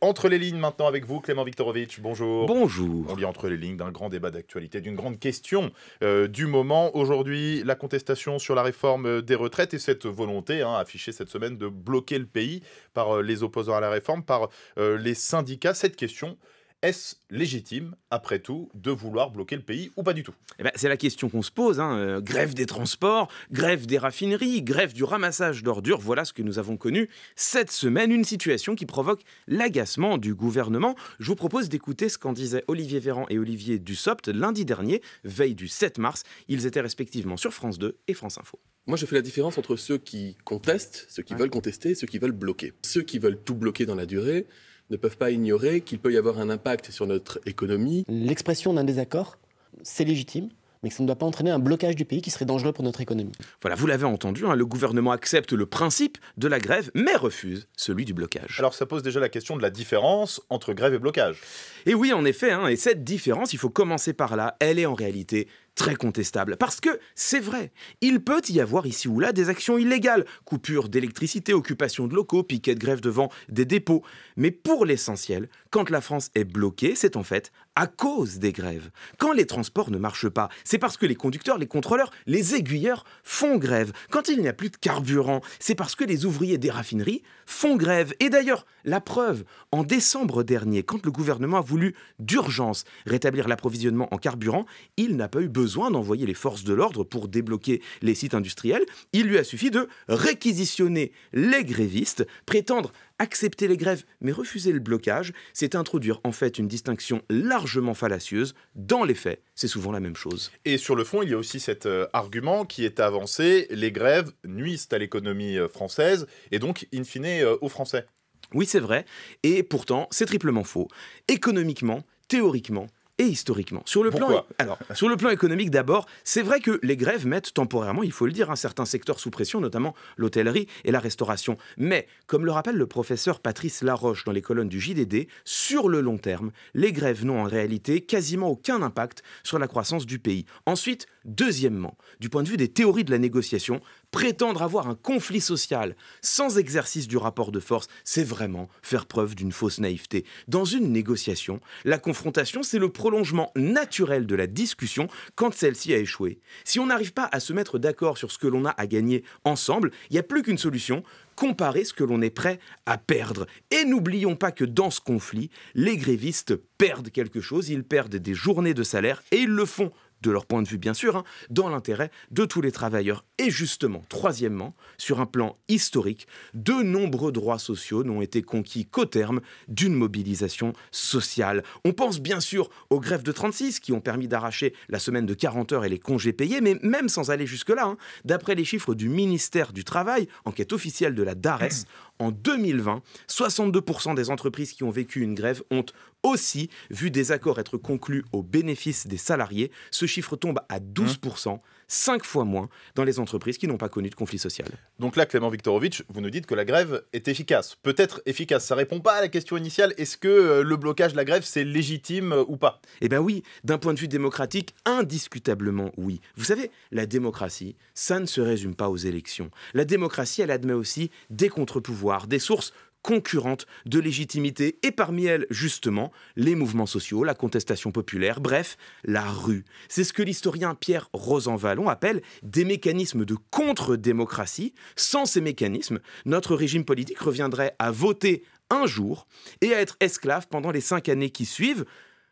Entre les lignes maintenant avec vous, Clément Viktorovitch, bonjour. Bonjour. On lit entre les lignes d'un grand débat d'actualité, d'une grande question du moment. Aujourd'hui, la contestation sur la réforme des retraites et cette volonté affichée cette semaine de bloquer le pays par les opposants à la réforme, par les syndicats. Cette question, est-ce légitime, après tout, de vouloir bloquer le pays ou pas du tout? C'est la question qu'on se pose. Grève des transports, grève des raffineries, grève du ramassage d'ordures. Voilà ce que nous avons connu cette semaine. Une situation qui provoque l'agacement du gouvernement. Je vous propose d'écouter ce qu'en disaient Olivier Véran et Olivier Dussopt lundi dernier, veille du 7 mars. Ils étaient respectivement sur France 2 et France Info. Moi, je fais la différence entre ceux qui contestent, ceux qui veulent contester et ceux qui veulent bloquer. Ceux qui veulent tout bloquer dans la durée ne peuvent pas ignorer qu'il peut y avoir un impact sur notre économie. L'expression d'un désaccord, c'est légitime, mais que ça ne doit pas entraîner un blocage du pays qui serait dangereux pour notre économie. Voilà, vous l'avez entendu, le gouvernement accepte le principe de la grève, mais refuse celui du blocage. Alors ça pose déjà la question de la différence entre grève et blocage. Et oui, en effet, et cette différence, il faut commencer par là, elle est en réalité très contestable. Parce que, c'est vrai, il peut y avoir ici ou là des actions illégales, coupure d'électricité, occupation de locaux, piquet de grève devant des dépôts. Mais pour l'essentiel, quand la France est bloquée, c'est en fait à cause des grèves. Quand les transports ne marchent pas, c'est parce que les conducteurs, les contrôleurs, les aiguilleurs font grève. Quand il n'y a plus de carburant, c'est parce que les ouvriers des raffineries font grève. Et d'ailleurs, la preuve, en décembre dernier, quand le gouvernement a voulu d'urgence rétablir l'approvisionnement en carburant, il n'a pas eu besoin d'envoyer les forces de l'ordre pour débloquer les sites industriels. Il lui a suffi de réquisitionner les grévistes, prétendre accepter les grèves mais refuser le blocage, c'est introduire en fait une distinction largement fallacieuse. Dans les faits, c'est souvent la même chose. Et sur le fond, il y a aussi cet argument qui est avancé, les grèves nuisent à l'économie française et donc, in fine, aux Français. Oui, c'est vrai, et pourtant, c'est triplement faux. Économiquement, théoriquement, et historiquement. Sur le plan économique d'abord, c'est vrai que les grèves mettent temporairement, il faut le dire, certains secteurs sous pression, notamment l'hôtellerie et la restauration. Mais, comme le rappelle le professeur Patrice Laroche dans les colonnes du JDD, sur le long terme, les grèves n'ont en réalité quasiment aucun impact sur la croissance du pays. Ensuite, deuxièmement, du point de vue des théories de la négociation, prétendre avoir un conflit social sans exercice du rapport de force, c'est vraiment faire preuve d'une fausse naïveté. Dans une négociation, la confrontation, c'est le prolongement naturel de la discussion quand celle-ci a échoué. Si on n'arrive pas à se mettre d'accord sur ce que l'on a à gagner ensemble, il n'y a plus qu'une solution, comparer ce que l'on est prêt à perdre. Et n'oublions pas que dans ce conflit, les grévistes perdent quelque chose, ils perdent des journées de salaire et ils le font de leur point de vue bien sûr, dans l'intérêt de tous les travailleurs. Et justement, troisièmement, sur un plan historique, de nombreux droits sociaux n'ont été conquis qu'au terme d'une mobilisation sociale. On pense bien sûr aux grèves de 36 qui ont permis d'arracher la semaine de 40 heures et les congés payés, mais même sans aller jusque-là, d'après les chiffres du ministère du Travail, enquête officielle de la DARES, en 2020, 62% des entreprises qui ont vécu une grève ont aussi vu des accords être conclus au bénéfice des salariés. Ce chiffre tombe à 12%, 5 fois moins dans les entreprises qui n'ont pas connu de conflit social. Donc là, Clément Viktorovitch, vous nous dites que la grève est efficace. Peut-être efficace, ça ne répond pas à la question initiale. Est-ce que le blocage de la grève, c'est légitime ou pas? Eh bien oui, d'un point de vue démocratique, indiscutablement oui. Vous savez, la démocratie, ça ne se résume pas aux élections. La démocratie, elle admet aussi des contre-pouvoirs, des sources concurrentes de légitimité, et parmi elles, justement, les mouvements sociaux, la contestation populaire, bref, la rue. C'est ce que l'historien Pierre Rosanvallon appelle des mécanismes de contre-démocratie. Sans ces mécanismes, notre régime politique reviendrait à voter un jour et à être esclave pendant les 5 années qui suivent.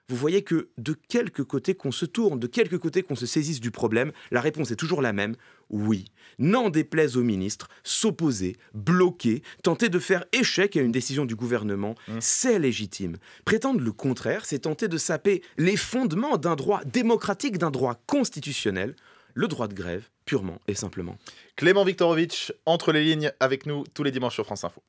Vous voyez que de quelque côté qu'on se tourne, de quelque côté qu'on se saisisse du problème, la réponse est toujours la même. Oui, n'en déplaise au ministre, s'opposer, bloquer, tenter de faire échec à une décision du gouvernement, c'est légitime. Prétendre le contraire, c'est tenter de saper les fondements d'un droit démocratique, d'un droit constitutionnel, le droit de grève, purement et simplement. Clément Viktorovitch, entre les lignes avec nous tous les dimanches sur France Info.